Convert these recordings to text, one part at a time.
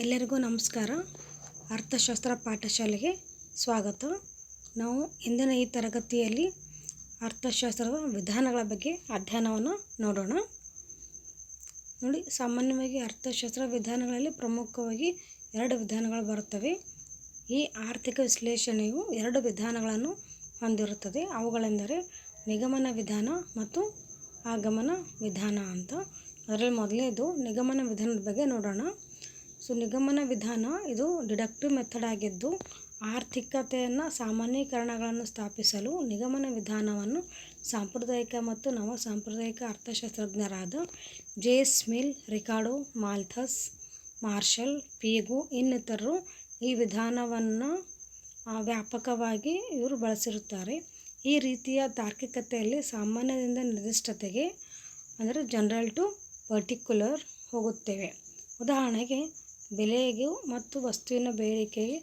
ಎಲ್ಲರಿಗೂ ನಮಸ್ಕಾರ. ಅರ್ಥಶಾಸ್ತ್ರ ಪಾಠಶಾಲೆಗೆ ಸ್ವಾಗತ. ನಾವು ಇಂದಿನ ಈ ತರಗತಿಯಲ್ಲಿ ಅರ್ಥಶಾಸ್ತ್ರದ ವಿಧಾನಗಳ ಬಗ್ಗೆ ಅಧ್ಯಯನವನ್ನು ನೋಡೋಣ. ನೋಡಿ, ಸಾಮಾನ್ಯವಾಗಿ ಅರ್ಥಶಾಸ್ತ್ರ ವಿಧಾನಗಳಲ್ಲಿ ಪ್ರಮುಖವಾಗಿ 2 ವಿಧಾನಗಳು ಬರುತ್ತವೆ. ಈ ಆರ್ಥಿಕ ವಿಶ್ಲೇಷಣೆಯು 2 ವಿಧಾನಗಳನ್ನು ಹೊಂದಿರುತ್ತದೆ. ಅವುಗಳೆಂದರೆ ನಿಗಮನ ವಿಧಾನ ಮತ್ತು ಆಗಮನ ವಿಧಾನ ಅಂತ. ಅದರಲ್ಲಿ ಮೊದಲನೇದು ನಿಗಮನ ವಿಧಾನದ ಬಗ್ಗೆ ನೋಡೋಣ. ನಿಗಮನ ವಿಧಾನ ಇದು ಡಿಡಕ್ಟಿವ್ ಮೆಥಡ್ ಆಗಿದ್ದು, ಆರ್ಥಿಕತೆಯನ್ನು ಸಾಮಾನ್ಯೀಕರಣಗಳನ್ನು ಸ್ಥಾಪಿಸಲು ನಿಗಮನ ವಿಧಾನವನ್ನು ಸಾಂಪ್ರದಾಯಿಕ ಮತ್ತು ನವ ಸಾಂಪ್ರದಾಯಿಕ ಅರ್ಥಶಾಸ್ತ್ರಜ್ಞರಾದ ಜೇಮ್ಸ್ ಮಿಲ್, ರಿಕಾರ್ಡೋ, ಮಾಲ್ಥಸ್, ಮಾರ್ಷಲ್, ಪೀಗು ಇನ್ನಿತರರು ಈ ವಿಧಾನವನ್ನು ವ್ಯಾಪಕವಾಗಿ ಇವರು ಬಳಸಿರುತ್ತಾರೆ. ಈ ರೀತಿಯ ತಾರ್ಕಿಕತೆಯಲ್ಲಿ ಸಾಮಾನ್ಯದಿಂದ ನಿರ್ದಿಷ್ಟತೆಗೆ ಅಂದರೆ ಜನರಲ್ ಟು ಪರ್ಟಿಕ್ಯುಲರ್ ಹೋಗುತ್ತೇವೆ. ಉದಾಹರಣೆಗೆ, ಬೆಲೆಗೆ ಮತ್ತು ವಸ್ತುವಿನ ಬೇಡಿಕೆಗೆ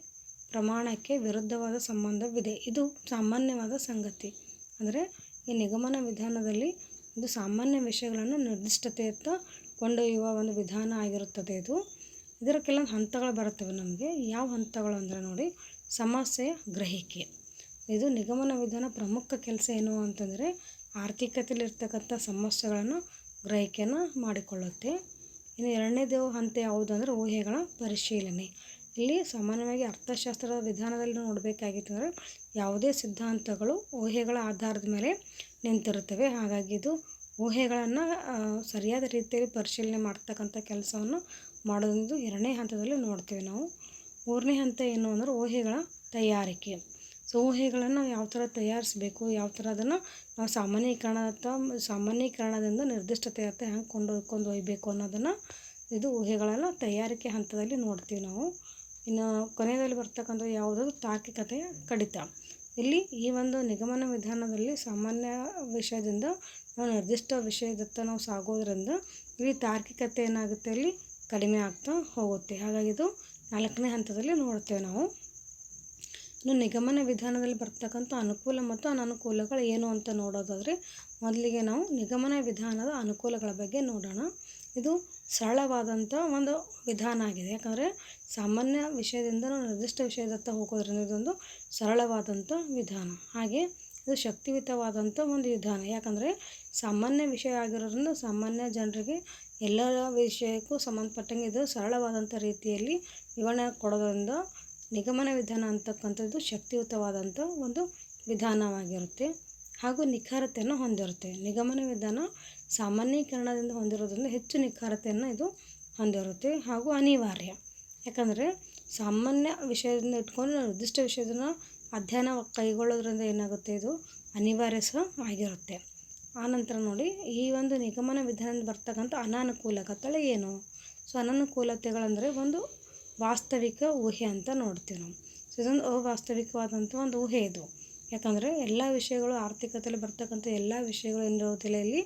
ಪ್ರಮಾಣಕ್ಕೆ ವಿರುದ್ಧವಾದ ಸಂಬಂಧವಿದೆ. ಇದು ಸಾಮಾನ್ಯವಾದ ಸಂಗತಿ. ಅಂದರೆ ಈ ನಿಗಮನ ವಿಧಾನದಲ್ಲಿ ಇದು ಸಾಮಾನ್ಯ ವಿಷಯಗಳನ್ನು ನಿರ್ದಿಷ್ಟತೆಯತ್ತ ಕೊಂಡೊಯ್ಯುವ ಒಂದು ವಿಧಾನ ಆಗಿರುತ್ತದೆ. ಇದರ ಕೆಲವೊಂದು ಹಂತಗಳು ಬರುತ್ತವೆ ನಮಗೆ. ಯಾವ ಹಂತಗಳು ಅಂದರೆ ನೋಡಿ, ಸಮಸ್ಯೆಯ ಗ್ರಹಿಕೆ. ಇದು ನಿಗಮನ ವಿಧಾನ ಪ್ರಮುಖ ಕೆಲಸ ಏನು ಅಂತಂದರೆ ಆರ್ಥಿಕತೆಯಲ್ಲಿರ್ತಕ್ಕಂಥ ಸಮಸ್ಯೆಗಳನ್ನು ಗ್ರಹಿಕೆಯನ್ನು ಮಾಡಿಕೊಳ್ಳುತ್ತೆ. ಇನ್ನು ಎರಡನೇದು ಹಂತ ಯಾವುದು ಅಂದರೆ ಊಹೆಗಳ ಪರಿಶೀಲನೆ. ಇಲ್ಲಿ ಸಾಮಾನ್ಯವಾಗಿ ಅರ್ಥಶಾಸ್ತ್ರದ ವಿಧಾನದಲ್ಲಿ ನೋಡಬೇಕಾಗಿತ್ತು ಅಂದರೆ ಯಾವುದೇ ಸಿದ್ಧಾಂತಗಳು ಊಹೆಗಳ ಆಧಾರದ ಮೇಲೆ ನಿಂತಿರುತ್ತವೆ. ಹಾಗಾಗಿ ಇದು ಊಹೆಗಳನ್ನು ಸರಿಯಾದ ರೀತಿಯಲ್ಲಿ ಪರಿಶೀಲನೆ ಮಾಡ್ತಕ್ಕಂಥ ಕೆಲಸವನ್ನು ಮಾಡೋದೊಂದು 2ನೇ ಹಂತದಲ್ಲಿ ನೋಡ್ತೀವಿ ನಾವು. 3ನೇ ಹಂತ ಏನು ಅಂದರೆ ಊಹೆಗಳ ತಯಾರಿಕೆ. ಊಹೆಗಳನ್ನು ಯಾವ ಥರ ತಯಾರಿಸಬೇಕು, ಯಾವ ಥರ ಅದನ್ನು ನಾವು ಸಾಮಾನ್ಯೀಕರಣದಿಂದ ನಿರ್ದಿಷ್ಟತೆಯತ್ತ ಹೆಂಗೆ ಕೊಂಡೊಯ್ಕೊಂಡು ಹೋಗಬೇಕು ಅನ್ನೋದನ್ನು ಇದು ಊಹೆಗಳನ್ನು ತಯಾರಿಕೆ ಹಂತದಲ್ಲಿ ನೋಡ್ತೀವಿ ನಾವು. ಇನ್ನು ಕೊನೆಯಲ್ಲಿ ಬರ್ತಕ್ಕಂಥ ಯಾವುದು ತಾರ್ಕಿಕತೆಯ ಕಡಿತ. ಇಲ್ಲಿ ಈ ಒಂದು ನಿಗಮನ ವಿಧಾನದಲ್ಲಿ ಸಾಮಾನ್ಯ ವಿಷಯದಿಂದ ನಾವು ನಿರ್ದಿಷ್ಟ ವಿಷಯದತ್ತ ನಾವು ಸಾಗೋದ್ರಿಂದ ಇಲ್ಲಿ ತಾರ್ಕಿಕತೆ ಏನಾಗುತ್ತೆ, ಇಲ್ಲಿ ಕಡಿಮೆ ಆಗ್ತಾ ಹೋಗುತ್ತೆ. ಹಾಗಾಗಿ ಇದು 4ನೇ ಹಂತದಲ್ಲಿ ನೋಡ್ತೇವೆ ನಾವು. ಇನ್ನು ನಿಗಮನ ವಿಧಾನದಲ್ಲಿ ಬರ್ತಕ್ಕಂಥ ಅನುಕೂಲ ಮತ್ತು ಅನನುಕೂಲಗಳು ಏನು ಅಂತ ನೋಡೋದಾದರೆ ಮೊದಲಿಗೆ ನಾವು ನಿಗಮನ ವಿಧಾನದ ಅನುಕೂಲಗಳ ಬಗ್ಗೆ ನೋಡೋಣ. ಇದು ಸರಳವಾದಂಥ ಒಂದು ವಿಧಾನ ಆಗಿದೆ. ಯಾಕಂದರೆ ಸಾಮಾನ್ಯ ವಿಷಯದಿಂದ ನಾವು ನಿರ್ದಿಷ್ಟ ವಿಷಯದತ್ತ ಹೋಗೋದ್ರಿಂದ ಇದೊಂದು ಸರಳವಾದಂಥ ವಿಧಾನ. ಹಾಗೆ ಇದು ಶಕ್ತಿಯುತವಾದಂಥ ಒಂದು ವಿಧಾನ. ಯಾಕಂದರೆ ಸಾಮಾನ್ಯ ವಿಷಯ ಆಗಿರೋದ್ರಿಂದ ಸಾಮಾನ್ಯ ಜನರಿಗೆ ಎಲ್ಲ ವಿಷಯಕ್ಕೂ ಸಂಬಂಧಪಟ್ಟಂಗೆ ಇದು ಸರಳವಾದಂಥ ರೀತಿಯಲ್ಲಿ ವಿವರಣೆ ಕೊಡೋದ್ರಿಂದ ನಿಗಮನ ವಿಧಾನ ಅಂತಕ್ಕಂಥದ್ದು ಶಕ್ತಿಯುತವಾದಂಥ ಒಂದು ವಿಧಾನವಾಗಿರುತ್ತೆ. ಹಾಗೂ ನಿಖರತೆಯನ್ನು ಹೊಂದಿರುತ್ತೆ. ನಿಗಮನ ವಿಧಾನ ಸಾಮಾನ್ಯೀಕರಣದಿಂದ ಹೊಂದಿರೋದ್ರಿಂದ ಹೆಚ್ಚು ನಿಖರತೆಯನ್ನು ಇದು ಹೊಂದಿರುತ್ತೆ. ಹಾಗೂ ಅನಿವಾರ್ಯ. ಯಾಕಂದರೆ ಸಾಮಾನ್ಯ ವಿಷಯದಿಂದ ಇಟ್ಕೊಂಡು ನಿರ್ದಿಷ್ಟ ವಿಷಯದನ್ನು ಅಧ್ಯಯನ ಕೈಗೊಳ್ಳೋದ್ರಿಂದ ಏನಾಗುತ್ತೆ, ಇದು ಅನಿವಾರ್ಯ ಸಹ ಆಗಿರುತ್ತೆ. ಆನಂತರ ನೋಡಿ, ಈ ಒಂದು ನಿಗಮನ ವಿಧಾನದಿಂದ ಬರ್ತಕ್ಕಂಥ ಅನಾನುಕೂಲತೆಗಳು ಏನು? ಅನಾನುಕೂಲತೆಗಳಂದರೆ ಒಂದು ವಾಸ್ತವಿಕ ಊಹೆ ಅಂತ ನೋಡ್ತೀವಿ ನಾವು. ಇದೊಂದು ಅವಾಸ್ತವಿಕವಾದಂಥ ಒಂದು ಊಹೆ ಇದು. ಯಾಕಂದರೆ ಎಲ್ಲ ವಿಷಯಗಳು ಆರ್ಥಿಕತೆಯಲ್ಲಿ ಬರ್ತಕ್ಕಂಥ ಎಲ್ಲ ವಿಷಯಗಳು ಏನಿರೋದಿಲ್ಲ, ಇಲ್ಲಿ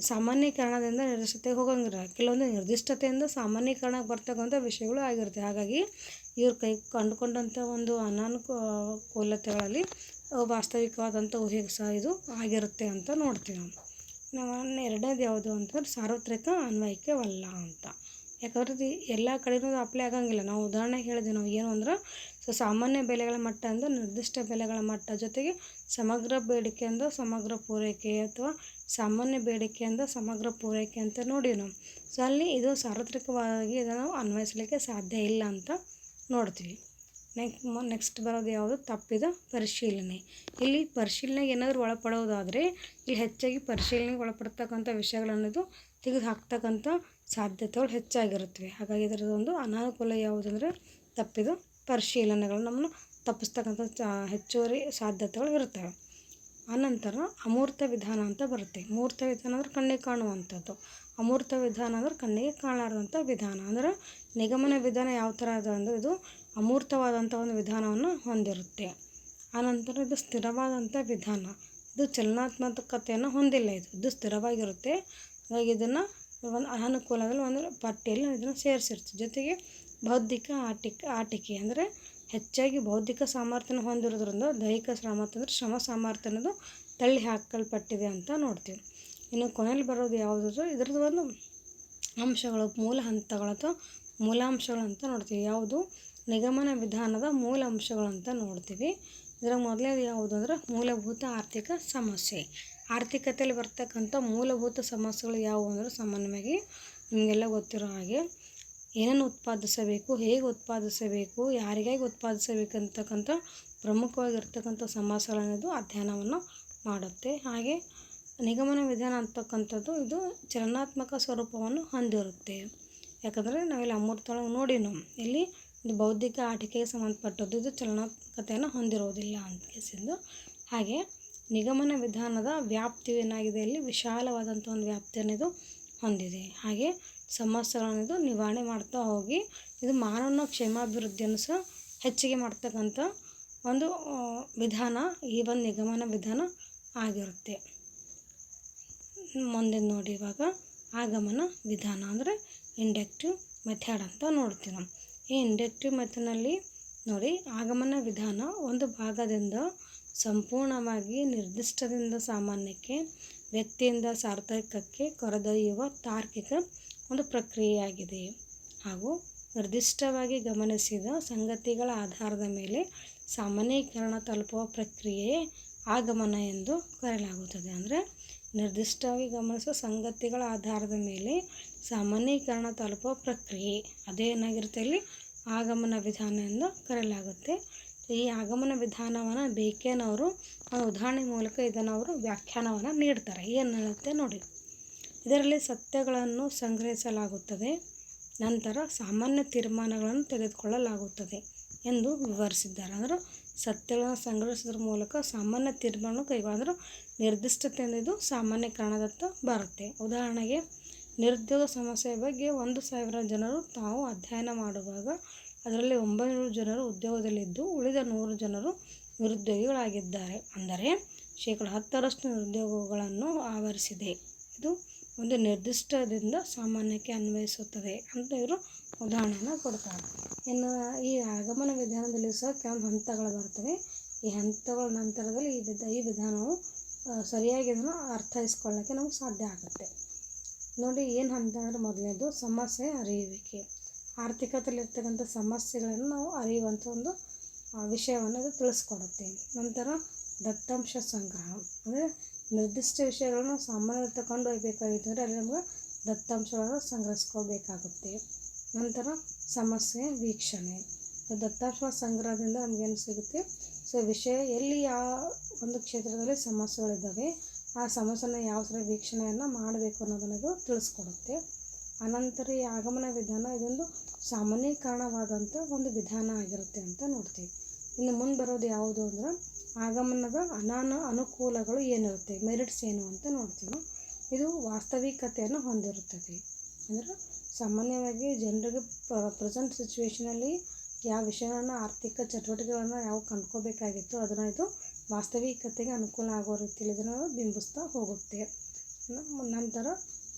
ಸಾಮಾನ್ಯೀಕರಣದಿಂದ ನಿರ್ದಿಷ್ಟತೆಗೆ ಹೋಗೋಂಗಿಲ್ಲ. ಕೆಲವೊಂದು ನಿರ್ದಿಷ್ಟತೆಯಿಂದ ಸಾಮಾನ್ಯೀಕರಣಕ್ಕೆ ಬರ್ತಕ್ಕಂಥ ವಿಷಯಗಳು ಆಗಿರುತ್ತೆ. ಹಾಗಾಗಿ ಇವ್ರು ಕಂಡುಕೊಂಡಂಥ ಒಂದು ಅನಾನುಕೂಲತೆಗಳಲ್ಲಿ ವಾಸ್ತವಿಕವಾದಂಥ ಊಹೆ ಸಹ ಇದು ಆಗಿರುತ್ತೆ ಅಂತ ನೋಡ್ತೀವಿ ನಾವು. ಎರಡನೇದು ಯಾವುದು ಅಂತಂದ್ರೆ ಸಾರ್ವತ್ರಿಕ ಅನ್ವಯಿಕವಲ್ಲ ಅಂತ. ಯಾಕಂದ್ರೆ ಇದು ಎಲ್ಲ ಕಡೆಯೂ ಅಪ್ಲೈ ಆಗೋಂಗಿಲ್ಲ. ನಾವು ಉದಾಹರಣೆಗೆ ಹೇಳಿದ್ವಿ ನಾವು ಏನು ಅಂದ್ರೆ ಸಾಮಾನ್ಯ ಬೆಲೆಗಳ ಮಟ್ಟ ಅಂದರೆ ನಿರ್ದಿಷ್ಟ ಬೆಲೆಗಳ ಮಟ್ಟ, ಜೊತೆಗೆ ಸಮಗ್ರ ಬೇಡಿಕೆಯಿಂದ ಸಮಗ್ರ ಪೂರೈಕೆ ಅಥವಾ ಸಾಮಾನ್ಯ ಬೇಡಿಕೆಯಿಂದ ಸಮಗ್ರ ಪೂರೈಕೆ ಅಂತ ನೋಡಿವಿ ನಾವು. ಅಲ್ಲಿ ಇದು ಸಾರ್ವತ್ರಿಕವಾಗಿ ಇದನ್ನು ಅನ್ವಯಿಸಲಿಕ್ಕೆ ಸಾಧ್ಯ ಇಲ್ಲ ಅಂತ ನೋಡ್ತೀವಿ. ನೆಕ್ಸ್ಟ್ ಬರೋದು ಯಾವುದು, ತಪ್ಪಿದ ಪರಿಶೀಲನೆ. ಇಲ್ಲಿ ಪರಿಶೀಲನೆಗೆ ಏನಾದರೂ ಒಳಪಡೋದಾದರೆ ಇಲ್ಲಿ ಹೆಚ್ಚಾಗಿ ಪರಿಶೀಲನೆಗೆ ಒಳಪಡ್ತಕ್ಕಂಥ ವಿಷಯಗಳನ್ನೋದು ತೆಗೆದು ಹಾಕ್ತಕ್ಕಂಥ ಸಾಧ್ಯತೆಗಳು ಹೆಚ್ಚಾಗಿರುತ್ತವೆ. ಹಾಗಾಗಿ ಇದರದೊಂದು ಅನಾನುಕೂಲ ಯಾವುದಂದರೆ ತಪ್ಪಿದ ಪರಿಶೀಲನೆಗಳು ನಮ್ಮನ್ನು ತಪ್ಪಿಸ್ತಕ್ಕಂಥ ಹೆಚ್ಚುವರಿ ಸಾಧ್ಯತೆಗಳು ಇರ್ತವೆ. ಆನಂತರ ಅಮೂರ್ತ ವಿಧಾನ ಅಂತ ಬರುತ್ತೆ. ಮೂರ್ತ ವಿಧಾನ ಅಂದರೆ ಕಣ್ಣಿಗೆ ಕಾಣುವಂಥದ್ದು. ಅಮೂರ್ತ ವಿಧಾನ ಅಂದರೆ ಕಣ್ಣಿಗೆ ಕಾಣಲಾರದಂಥ ವಿಧಾನ. ಅಂದರೆ ನಿಗಮನ ವಿಧಾನ ಯಾವ ಥರ ಇದೆ ಅಂದರೆ ಇದು ಅಮೂರ್ತವಾದಂಥ ಒಂದು ವಿಧಾನವನ್ನು ಹೊಂದಿರುತ್ತೆ. ಆನಂತರ ಇದು ಸ್ಥಿರವಾದಂಥ ವಿಧಾನ. ಇದು ಚಲನಾತ್ಮಕತೆಯನ್ನು ಹೊಂದಿಲ್ಲ. ಇದು ಸ್ಥಿರವಾಗಿರುತ್ತೆ. ಹಾಗಾಗಿ ಇದನ್ನು ಒಂದು ಅನಾನುಕೂಲದಲ್ಲಿ ಒಂದು ಪಟ್ಟಿಯಲ್ಲಿ ಇದನ್ನು ಸೇರಿಸಿರ್ತೀವಿ. ಜೊತೆಗೆ ಬೌದ್ಧಿಕ ಆಟಿಕೆ ಅಂದರೆ ಹೆಚ್ಚಾಗಿ ಬೌದ್ಧಿಕ ಸಾಮರ್ಥ್ಯನ ಹೊಂದಿರೋದ್ರಿಂದ ದೈಹಿಕ ಸಾಮರ್ಥ್ಯ ಅಂದರೆ ಶ್ರಮ ಸಾಮರ್ಥ್ಯ ಅನ್ನೋದು ತಳ್ಳಿ ಹಾಕಲ್ಪಟ್ಟಿದೆ ಅಂತ ನೋಡ್ತೀವಿ. ಇನ್ನು ಕೊನೆಯಲ್ಲಿ ಬರೋದು ಯಾವುದಾದ್ರೂ ಇದರದ್ದು ಒಂದು ಅಂಶಗಳು, ಮೂಲ ಹಂತಗಳು ಅಥವಾ ಮೂಲಾಂಶಗಳಂತ ನೋಡ್ತೀವಿ. ಯಾವುದು ನಿಗಮನ ವಿಧಾನದ ಮೂಲ ಅಂಶಗಳಂತ ನೋಡ್ತೀವಿ. ಇದರ ಮೊದಲನೇದು ಯಾವುದು ಅಂದರೆ ಮೂಲಭೂತ ಆರ್ಥಿಕ ಸಮಸ್ಯೆ. ಆರ್ಥಿಕತೆಯಲ್ಲಿ ಬರ್ತಕ್ಕಂಥ ಮೂಲಭೂತ ಸಮಸ್ಯೆಗಳು ಯಾವುವು ಅಂದರೆ ಸಾಮಾನ್ಯವಾಗಿ ನಿಮಗೆಲ್ಲ ಗೊತ್ತಿರೋ ಹಾಗೆ ಏನನ್ನು ಉತ್ಪಾದಿಸಬೇಕು, ಹೇಗೆ ಉತ್ಪಾದಿಸಬೇಕು, ಯಾರಿಗಾಗಿ ಉತ್ಪಾದಿಸಬೇಕಂತಕ್ಕಂಥ ಪ್ರಮುಖವಾಗಿರ್ತಕ್ಕಂಥ ಸಮಸ್ಯೆಗಳನ್ನದು ಅಧ್ಯಯನವನ್ನು ಮಾಡುತ್ತೆ. ಹಾಗೆ ನಿಗಮನ ವಿಧಾನ ಅಂತಕ್ಕಂಥದ್ದು ಇದು ಚಲನಾತ್ಮಕ ಸ್ವರೂಪವನ್ನು ಹೊಂದಿರುತ್ತೆ. ಯಾಕಂದರೆ ನಾವಿಲ್ಲಿ ಅಮೂರ್ತೊಳಗೆ ನೋಡಿ ಇಲ್ಲಿ ಇದು ಬೌದ್ಧಿಕ ಆಟಿಕೆಗೆ ಸಂಬಂಧಪಟ್ಟದ್ದು, ಇದು ಚಲನಾತ್ಮಕತೆಯನ್ನು ಹೊಂದಿರೋದಿಲ್ಲ ಅಂತ ಕೇಸಿಂದು. ಹಾಗೆ ನಿಗಮನ ವಿಧಾನದ ವ್ಯಾಪ್ತಿಯು ಏನಾಗಿದೆ, ಇಲ್ಲಿ ವಿಶಾಲವಾದಂಥ ಒಂದು ವ್ಯಾಪ್ತಿಯನ್ನು ಇದು ಹೊಂದಿದೆ. ಹಾಗೆ ಸಮಸ್ಯೆಗಳನ್ನಿದು ನಿವಾರಣೆ ಮಾಡ್ತಾ ಹೋಗಿ ಇದು ಮಾನವನ ಕ್ಷೇಮಾಭಿವೃದ್ಧಿಯನ್ನು ಸಹ ಹೆಚ್ಚಿಗೆ ಮಾಡ್ತಕ್ಕಂಥ ಒಂದು ವಿಧಾನ ಈ ಒಂದು ನಿಗಮನ ವಿಧಾನ ಆಗಿರುತ್ತೆ. ಮುಂದೆ ನೋಡಿ ಇವಾಗ ಆಗಮನ ವಿಧಾನ ಅಂದರೆ ಇಂಡಕ್ಟಿವ್ ಮೆಥಡ್ ಅಂತ ನೋಡ್ತೀವಿ ನಾವು. ಈ ಇಂಡಕ್ಟಿವ್ ಮೆಥಡ್ನಲ್ಲಿ ನೋಡಿ ಆಗಮನ ವಿಧಾನ ಒಂದು ಭಾಗದಿಂದ ಸಂಪೂರ್ಣವಾಗಿ ನಿರ್ದಿಷ್ಟದಿಂದ ಸಾಮಾನ್ಯಕ್ಕೆ, ವ್ಯಕ್ತಿಯಿಂದ ಸಾರ್ಥಕಕ್ಕೆ ಕರೆದೊಯ್ಯುವ ತಾರ್ಕಿಕ ಒಂದು ಪ್ರಕ್ರಿಯೆಯಾಗಿದೆ. ಹಾಗೂ ನಿರ್ದಿಷ್ಟವಾಗಿ ಗಮನಿಸಿದ ಸಂಗತಿಗಳ ಆಧಾರದ ಮೇಲೆ ಸಾಮಾನ್ಯೀಕರಣ ತಲುಪುವ ಪ್ರಕ್ರಿಯೆಯೇ ಆಗಮನ ಎಂದು ಕರೆಯಲಾಗುತ್ತದೆ. ಅಂದರೆ ನಿರ್ದಿಷ್ಟವಾಗಿ ಗಮನಿಸುವ ಸಂಗತಿಗಳ ಆಧಾರದ ಮೇಲೆ ಸಾಮಾನ್ಯೀಕರಣ ತಲುಪುವ ಪ್ರಕ್ರಿಯೆ ಅದೇನಾಗಿರುತ್ತೆ, ಇಲ್ಲಿ ಆಗಮನ ವಿಧಾನ ಎಂದು ಕರೆಯಲಾಗುತ್ತೆ. ಈ ಆಗಮನ ವಿಧಾನವನ್ನು ಬೇಕೇನ್ ಅವರು ಉದಾಹರಣೆ ಮೂಲಕ ಇದನ್ನು ಅವರು ವ್ಯಾಖ್ಯಾನವನ್ನು ನೀಡ್ತಾರೆ. ಏನು ಹೇಳುತ್ತೆ ನೋಡಿ, ಇದರಲ್ಲಿ ಸತ್ಯಗಳನ್ನು ಸಂಗ್ರಹಿಸಲಾಗುತ್ತದೆ, ನಂತರ ಸಾಮಾನ್ಯ ತೀರ್ಮಾನಗಳನ್ನು ತೆಗೆದುಕೊಳ್ಳಲಾಗುತ್ತದೆ ಎಂದು ವಿವರಿಸಿದ್ದಾರೆ. ಅಂದರೆ ಸತ್ಯಗಳನ್ನು ಸಂಗ್ರಹಿಸೋದ್ರ ಮೂಲಕ ಸಾಮಾನ್ಯ ತೀರ್ಮಾನ ಕೈಗೊಳ್ಳೋದ್ರ ನಿರ್ದಿಷ್ಟತೆಯಿಂದ ಇದು ಸಾಮಾನ್ಯೀಕರಣದತ್ತ ಬರುತ್ತೆ. ಉದಾಹರಣೆಗೆ ನಿರುದ್ಯೋಗ ಸಮಸ್ಯೆಯ ಬಗ್ಗೆ 1,000 ಜನರು ತಾವು ಅಧ್ಯಯನ ಮಾಡುವಾಗ ಅದರಲ್ಲಿ 900 ಜನರು ಉದ್ಯೋಗದಲ್ಲಿದ್ದು ಉಳಿದ 100 ಜನರು ನಿರುದ್ಯೋಗಿಗಳಾಗಿದ್ದಾರೆ. ಅಂದರೆ 10% ನಿರುದ್ಯೋಗಗಳನ್ನು ಆವರಿಸಿದೆ. ಇದು ಒಂದು ನಿರ್ದಿಷ್ಟದಿಂದ ಸಾಮಾನ್ಯಕ್ಕೆ ಅನ್ವಯಿಸುತ್ತದೆ ಅಂತ ಇವರು ಉದಾಹರಣೆಯನ್ನು ಕೊಡ್ತಾರೆ. ಇನ್ನು ಈ ಆಗಮನ ವಿಧಾನದಲ್ಲಿ ಸಹ ಕೆಲವೊಂದು ಹಂತಗಳು ಬರ್ತವೆ. ಈ ಹಂತಗಳ ನಂತರದಲ್ಲಿ ಈ ವಿಧಾನವು ಸರಿಯಾಗಿ ಇದನ್ನು ಅರ್ಥೈಸ್ಕೊಳ್ಳೋಕ್ಕೆ ನಮಗೆ ಸಾಧ್ಯ ಆಗುತ್ತೆ. ನೋಡಿ ಏನು ಹಂತ ಅಂದರೆ ಮೊದಲನೇದು ಸಮಸ್ಯೆ ಅರಿಯುವಿಕೆ. ಆರ್ಥಿಕತೆಯಲ್ಲಿರ್ತಕ್ಕಂಥ ಸಮಸ್ಯೆಗಳನ್ನು ನಾವು ಅರಿಯುವಂಥ ಒಂದು ವಿಷಯವನ್ನು ಇದು ತಿಳಿಸ್ಕೊಡುತ್ತೆ. ನಂತರ ದತ್ತಾಂಶ ಸಂಗ್ರಹ ಅಂದರೆ ನಿರ್ದಿಷ್ಟ ವಿಷಯಗಳನ್ನು ಸಾಮಾನ್ಯ ತಗೊಂಡು ಹೋಗಬೇಕಾಗಿತ್ತು ಅಂದರೆ ಅಲ್ಲಿ ನಮಗೆ ದತ್ತಾಂಶಗಳನ್ನು ಸಂಗ್ರಹಿಸ್ಕೋಬೇಕಾಗುತ್ತೆ. ನಂತರ ಸಮಸ್ಯೆ ವೀಕ್ಷಣೆ. ದತ್ತಾಂಶ ಸಂಗ್ರಹದಿಂದ ನಮಗೇನು ಸಿಗುತ್ತೆ, ಸೊ ವಿಷಯ ಎಲ್ಲಿ ಯಾವ ಒಂದು ಕ್ಷೇತ್ರದಲ್ಲಿ ಸಮಸ್ಯೆಗಳಿದ್ದಾವೆ ಆ ಸಮಸ್ಯೆನ ಯಾವ ಥರ ವೀಕ್ಷಣೆಯನ್ನು ಮಾಡಬೇಕು ಅನ್ನೋದನ್ನು ತಿಳಿಸ್ಕೊಡುತ್ತೆ. ಅನಂತರ ಈ ಆಗಮನ ವಿಧಾನ ಇದೊಂದು ಸಾಮಾನ್ಯೀಕರಣವಾದಂಥ ಒಂದು ವಿಧಾನ ಆಗಿರುತ್ತೆ ಅಂತ ನೋಡ್ತೀವಿ. ಇನ್ನು ಮುಂದೆ ಬರೋದು ಯಾವುದು ಅಂದರೆ ಆಗಮನದ ಅನುಕೂಲಗಳು ಏನಿರುತ್ತೆ, ಮೆರಿಟ್ಸ್ ಏನು ಅಂತ ನೋಡ್ತೀವಿ. ಇದು ವಾಸ್ತವಿಕತೆಯನ್ನು ಹೊಂದಿರುತ್ತದೆ. ಅಂದರೆ ಸಾಮಾನ್ಯವಾಗಿ ಜನರಿಗೆ ಪ್ರೆಸೆಂಟ್ ಸಿಚುವೇಷನಲ್ಲಿ ಯಾವ ವಿಷಯಗಳನ್ನು ಆರ್ಥಿಕ ಚಟುವಟಿಕೆಗಳನ್ನು ಯಾವ ಕಂಡ್ಕೋಬೇಕಾಗಿತ್ತು ಅದನ್ನು ಇದು ವಾಸ್ತವಿಕತೆಗೆ ಅನುಕೂಲ ಆಗೋ ರೀತಿಯಲ್ಲಿ ಇದನ್ನು ಬಿಂಬಿಸ್ತಾ ಹೋಗುತ್ತೆ. ನಂತರ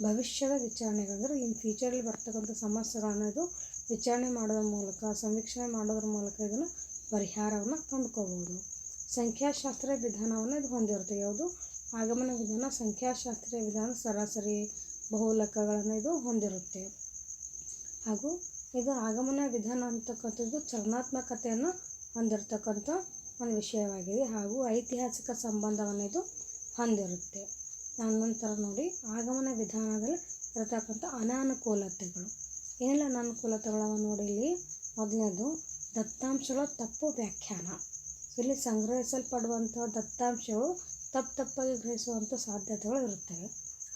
ಭವಿಷ್ಯದ ವಿಚಾರಣೆಗಳು ಅಂದರೆ ಇನ್ ಫ್ಯೂಚರಲ್ಲಿ ಬರ್ತಕ್ಕಂಥ ಸಮಸ್ಯೆಗಳನ್ನು ಇದು ವಿಚಾರಣೆ ಮಾಡೋದ್ರ ಮೂಲಕ, ಸಮೀಕ್ಷಣೆ ಮಾಡೋದ್ರ ಮೂಲಕ ಇದನ್ನು ಪರಿಹಾರವನ್ನು ಕಂಡುಕೋಬೋದು. ಸಂಖ್ಯಾಶಾಸ್ತ್ರೀಯ ವಿಧಾನವನ್ನು ಇದು ಹೊಂದಿರುತ್ತೆ. ಯಾವುದು ಆಗಮನ ವಿಧಾನ ಸಂಖ್ಯಾಶಾಸ್ತ್ರೀಯ ವಿಧಾನ ಸರಾಸರಿ ಬಹುಲಕಗಳನ್ನು ಇದು ಹೊಂದಿರುತ್ತೆ. ಹಾಗೂ ಇದು ಆಗಮನ ವಿಧಾನ ಅಂತಕ್ಕಂಥದ್ದು ಚಲನಾತ್ಮಕತೆಯನ್ನು ಹೊಂದಿರತಕ್ಕಂಥ ಒಂದು ವಿಷಯವಾಗಿದೆ. ಹಾಗೂ ಐತಿಹಾಸಿಕ ಸಂಬಂಧವನ್ನು ಇದು ಹೊಂದಿರುತ್ತೆ. ನಂತರ ನೋಡಿ ಆಗಮನ ವಿಧಾನದಲ್ಲಿ ಇರತಕ್ಕಂಥ ಅನಾನುಕೂಲತೆಗಳು. ಏನೆಲ್ಲ ಅನಾನುಕೂಲತೆಗಳನ್ನು ನೋಡಿ, ಇಲ್ಲಿ ಮೊದಲನೇದು ದತ್ತಾಂಶಗಳ ತಪ್ಪು ವ್ಯಾಖ್ಯಾನ. ಇಲ್ಲಿ ಸಂಗ್ರಹಿಸಲ್ಪಡುವಂಥ ದತ್ತಾಂಶಗಳು ತಪ್ಪಾಗಿ ಗ್ರಹಿಸುವಂಥ ಸಾಧ್ಯತೆಗಳು ಇರುತ್ತವೆ.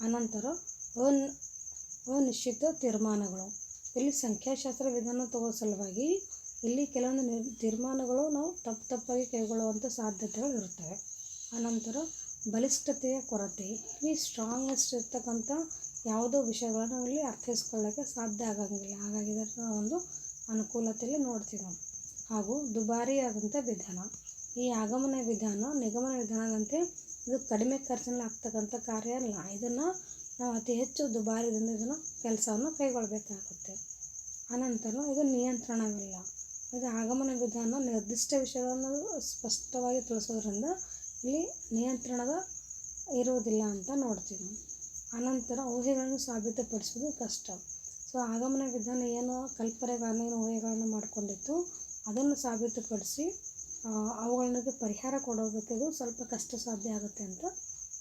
ಅನಂತರ ಅನಿಶ್ಚಿತ ತೀರ್ಮಾನಗಳು. ಇಲ್ಲಿ ಸಂಖ್ಯಾಶಾಸ್ತ್ರ ವಿಧಾನ ತಗೋ ಸಲುವಾಗಿ ಇಲ್ಲಿ ಕೆಲವೊಂದು ತೀರ್ಮಾನಗಳು ನಾವು ತಪ್ಪಾಗಿ ಕೈಗೊಳ್ಳುವಂಥ ಸಾಧ್ಯತೆಗಳು ಇರುತ್ತವೆ. ಅನಂತರ ಬಲಿಷ್ಠತೆಯ ಕೊರತೆ. ಇಲ್ಲಿ ಸ್ಟ್ರಾಂಗೆಸ್ಟ್ ಇರ್ತಕ್ಕಂಥ ಯಾವುದೋ ವಿಷಯಗಳನ್ನು ನಾವು ಇಲ್ಲಿ ಅರ್ಥೈಸ್ಕೊಳ್ಳೋಕ್ಕೆ ಸಾಧ್ಯ ಆಗಂಗಿಲ್ಲ. ಹಾಗಾಗಿ ಇದರ ಒಂದು ಅನುಕೂಲತೆಯಲ್ಲಿ ನೋಡ್ತೀವಿ ನಾವು. ಹಾಗೂ ದುಬಾರಿಯಾದಂಥ ವಿಧಾನ. ಈ ಆಗಮನ ವಿಧಾನ ನಿಗಮನ ವಿಧಾನದಂತೆ ಇದು ಕಡಿಮೆ ಖರ್ಚಿನಲ್ಲಿ ಆಗ್ತಕ್ಕಂಥ ಕಾರ್ಯ ಅಲ್ಲ. ಇದನ್ನು ನಾವು ಅತಿ ಹೆಚ್ಚು ದುಬಾರಿದಿಂದ ಇದನ್ನು ಕೆಲಸವನ್ನು ಕೈಗೊಳ್ಳಬೇಕಾಗುತ್ತೆ. ಅನಂತರ ಇದು ನಿಯಂತ್ರಣವಿಲ್ಲ. ಇದು ಆಗಮನ ವಿಧಾನ ನಿರ್ದಿಷ್ಟ ವಿಷಯಗಳನ್ನು ಸ್ಪಷ್ಟವಾಗಿ ತಿಳಿಸೋದ್ರಿಂದ ಇಲ್ಲಿ ನಿಯಂತ್ರಣದ ಇರುವುದಿಲ್ಲ ಅಂತ ನೋಡ್ತೀವಿ. ಅನಂತರ ಊಹೆಗಳನ್ನು ಸಾಬೀತುಪಡಿಸೋದು ಕಷ್ಟ. ಸೊ ಆಗಮನ ವಿಧಾನ ಏನು ಕಲ್ಪನೆಗಳನ್ನು ಏನು ಊಹೆಗಳನ್ನು ಮಾಡಿಕೊಂಡಿತ್ತು ಅದನ್ನು ಸಾಬೀತುಪಡಿಸಿ ಅವುಗಳಿಗೆ ಪರಿಹಾರ ಕೊಡೋದಕ್ಕೆ ಸ್ವಲ್ಪ ಕಷ್ಟ ಸಾಧ್ಯ ಆಗುತ್ತೆ ಅಂತ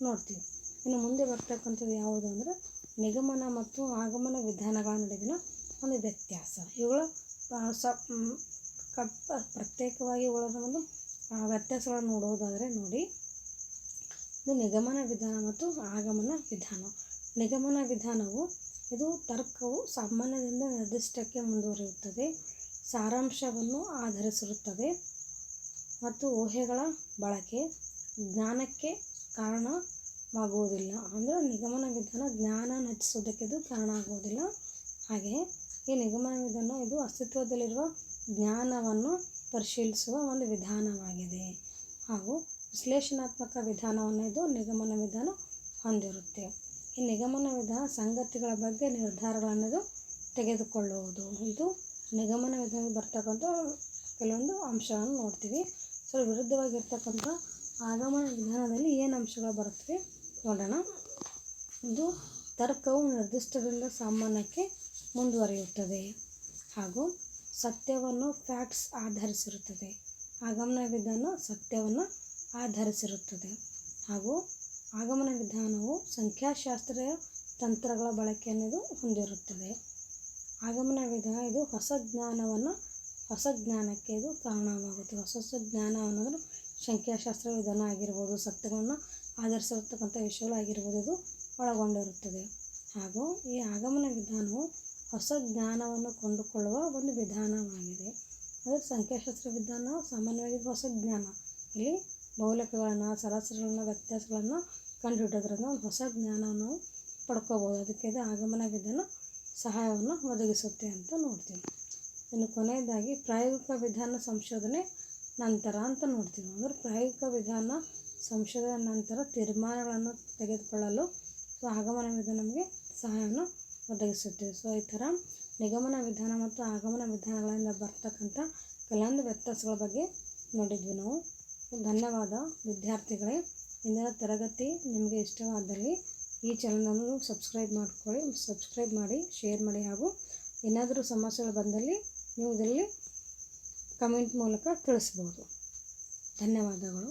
ನೋಡ್ತೀವಿ. ಇನ್ನು ಮುಂದೆ ಬರ್ತಕ್ಕಂಥದ್ದು ಯಾವುದು ಅಂದರೆ ನಿಗಮನ ಮತ್ತು ಆಗಮನ ವಿಧಾನಗಳ ನಡುವಿನ ಒಂದು ವ್ಯತ್ಯಾಸ. ಇವುಗಳ ಪ್ರತ್ಯೇಕವಾಗಿ ಇವುಗಳ ಒಂದು ವ್ಯತ್ಯಾಸಗಳನ್ನು ನೋಡುವುದಾದರೆ ನೋಡಿ, ಇದು ನಿಗಮನ ವಿಧಾನ ಮತ್ತು ಆಗಮನ ವಿಧಾನ. ನಿಗಮನ ವಿಧಾನವು ಇದು ತರ್ಕವು ಸಾಮಾನ್ಯದಿಂದ ನಿರ್ದಿಷ್ಟಕ್ಕೆ ಮುಂದುವರಿಯುತ್ತದೆ, ಸಾರಾಂಶವನ್ನು ಆಧರಿಸಿರುತ್ತದೆ ಮತ್ತು ಊಹೆಗಳ ಬಳಕೆ ಜ್ಞಾನಕ್ಕೆ ಕಾರಣವಾಗುವುದಿಲ್ಲ. ಅಂದರೆ ನಿಗಮನ ವಿಧಾನ ಜ್ಞಾನ ಹೆಚ್ಚಿಸೋದಕ್ಕೆ ಇದು ಕಾರಣ ಆಗುವುದಿಲ್ಲ. ಹಾಗೆಯೇ ಈ ನಿಗಮನ ವಿಧಾನ ಇದು ಅಸ್ತಿತ್ವದಲ್ಲಿರುವ ಜ್ಞಾನವನ್ನು ಪರಿಶೀಲಿಸುವ ಒಂದು ವಿಧಾನವಾಗಿದೆ ಹಾಗೂ ವಿಶ್ಲೇಷಣಾತ್ಮಕ ವಿಧಾನವನ್ನು ಇದು ನಿಗಮನ ವಿಧಾನ ಹೊಂದಿರುತ್ತೆ. ಈ ನಿಗಮನ ವಿಧಾನ ಸಂಗತಿಗಳ ಬಗ್ಗೆ ನಿರ್ಧಾರಗಳನ್ನು ತೆಗೆದುಕೊಳ್ಳುವುದು. ಇದು ನಿಗಮನ ವಿಧಾನದಲ್ಲಿ ಬರ್ತಕ್ಕಂಥ ಕೆಲವೊಂದು ಅಂಶಗಳನ್ನು ನೋಡ್ತೀವಿ. ಸೊ ವಿರುದ್ಧವಾಗಿರ್ತಕ್ಕಂಥ ಆಗಮನ ವಿಧಾನದಲ್ಲಿ ಏನು ಅಂಶಗಳು ಬರುತ್ತವೆ ನೋಡೋಣ. ಇದು ತರ್ಕವು ನಿರ್ದಿಷ್ಟದಿಂದ ಸಾಮಾನ್ಯಕ್ಕೆ ಮುಂದುವರಿಯುತ್ತದೆ ಹಾಗೂ ಸತ್ಯವನ್ನು ಫ್ಯಾಕ್ಟ್ಸ್ ಆಧರಿಸಿರುತ್ತದೆ. ಆಗಮನ ವಿಧಾನ ಸತ್ಯವನ್ನು ಆಧರಿಸಿರುತ್ತದೆ ಹಾಗೂ ಆಗಮನ ವಿಧಾನವು ಸಂಖ್ಯಾಶಾಸ್ತ್ರೀಯ ತಂತ್ರಗಳ ಬಳಕೆಯನ್ನು ಹೊಂದಿರುತ್ತದೆ. ಆಗಮನ ವಿಧಾನ ಇದು ಹೊಸ ಜ್ಞಾನಕ್ಕೆ ಇದು ಕಾರಣವಾಗುತ್ತೆ. ಹೊಸ ಜ್ಞಾನ ಅನ್ನೋದು ಸಂಖ್ಯಾಶಾಸ್ತ್ರ ವಿಧಾನ ಆಗಿರ್ಬೋದು, ಸತ್ಯಗಳನ್ನು ಆಧರಿಸಿರ್ತಕ್ಕಂಥ ವಿಷಯಗಳಾಗಿರ್ಬೋದು, ಇದು ಒಳಗೊಂಡಿರುತ್ತದೆ. ಹಾಗೂ ಈ ಆಗಮನ ವಿಧಾನವು ಹೊಸ ಜ್ಞಾನವನ್ನು ಕೊಂಡುಕೊಳ್ಳುವ ಒಂದು ವಿಧಾನವಾಗಿದೆ. ಅಂದರೆ ಸಂಖ್ಯಾಶಾಸ್ತ್ರ ವಿಧಾನ ಸಾಮಾನ್ಯವಾಗಿ ಹೊಸ ಜ್ಞಾನ, ಇಲ್ಲಿ ಮೌಲ್ಯಗಳನ್ನು, ಸರಾಸರಿಗಳನ್ನು, ವ್ಯತ್ಯಾಸಗಳನ್ನು ಕಂಡುಹಿಡಿಯೋದ್ರಿಂದ ಒಂದು ಹೊಸ ಜ್ಞಾನವನ್ನು ನಾವು ಪಡ್ಕೋಬೋದು. ಅದಕ್ಕೆ ಇದು ಆಗಮನ ವಿಧಾನ ಸಹಾಯವನ್ನು ಒದಗಿಸುತ್ತೆ ಅಂತ ನೋಡ್ತೀವಿ. ಇನ್ನು ಕೊನೆಯದಾಗಿ ಪ್ರಾಯೋಗಿಕ ವಿಧಾನ ಸಂಶೋಧನೆ ನಂತರ ಅಂತ ನೋಡ್ತೀವಿ. ಅಂದರೆ ಪ್ರಾಯೋಗಿಕ ವಿಧಾನ ಸಂಶೋಧನೆ ನಂತರ ತೀರ್ಮಾನಗಳನ್ನು ತೆಗೆದುಕೊಳ್ಳಲು ಆಗಮನ ವಿಧಾನ ನಮಗೆ ಸಹಾಯವನ್ನು ಒದಗಿಸುತ್ತೆ. ಸೊ ಈ ಥರ ನಿಗಮನ ವಿಧಾನ ಮತ್ತು ಆಗಮನ ವಿಧಾನಗಳಿಂದ ಬರ್ತಕ್ಕಂಥ ಕೆಲವೊಂದು ವ್ಯತ್ಯಾಸಗಳ ಬಗ್ಗೆ ನೋಡಿದ್ವಿ ನಾವು. ಧನ್ಯವಾದ ವಿದ್ಯಾರ್ಥಿಗಳೇ. ಇಂದಿನ ತರಗತಿ ನಿಮಗೆ ಇಷ್ಟವಾದಲ್ಲಿ ಈ ಚಾನಲನ್ನು ಸಬ್ಸ್ಕ್ರೈಬ್ ಮಾಡಿ, ಶೇರ್ ಮಾಡಿ ಹಾಗೂ ಏನಾದರೂ ಸಮಸ್ಯೆಗಳು ಬಂದಲ್ಲಿ ನೀವು ಇದರಲ್ಲಿ ಕಮೆಂಟ್ ಮೂಲಕ ತಿಳಿಸ್ಬೋದು. ಧನ್ಯವಾದಗಳು.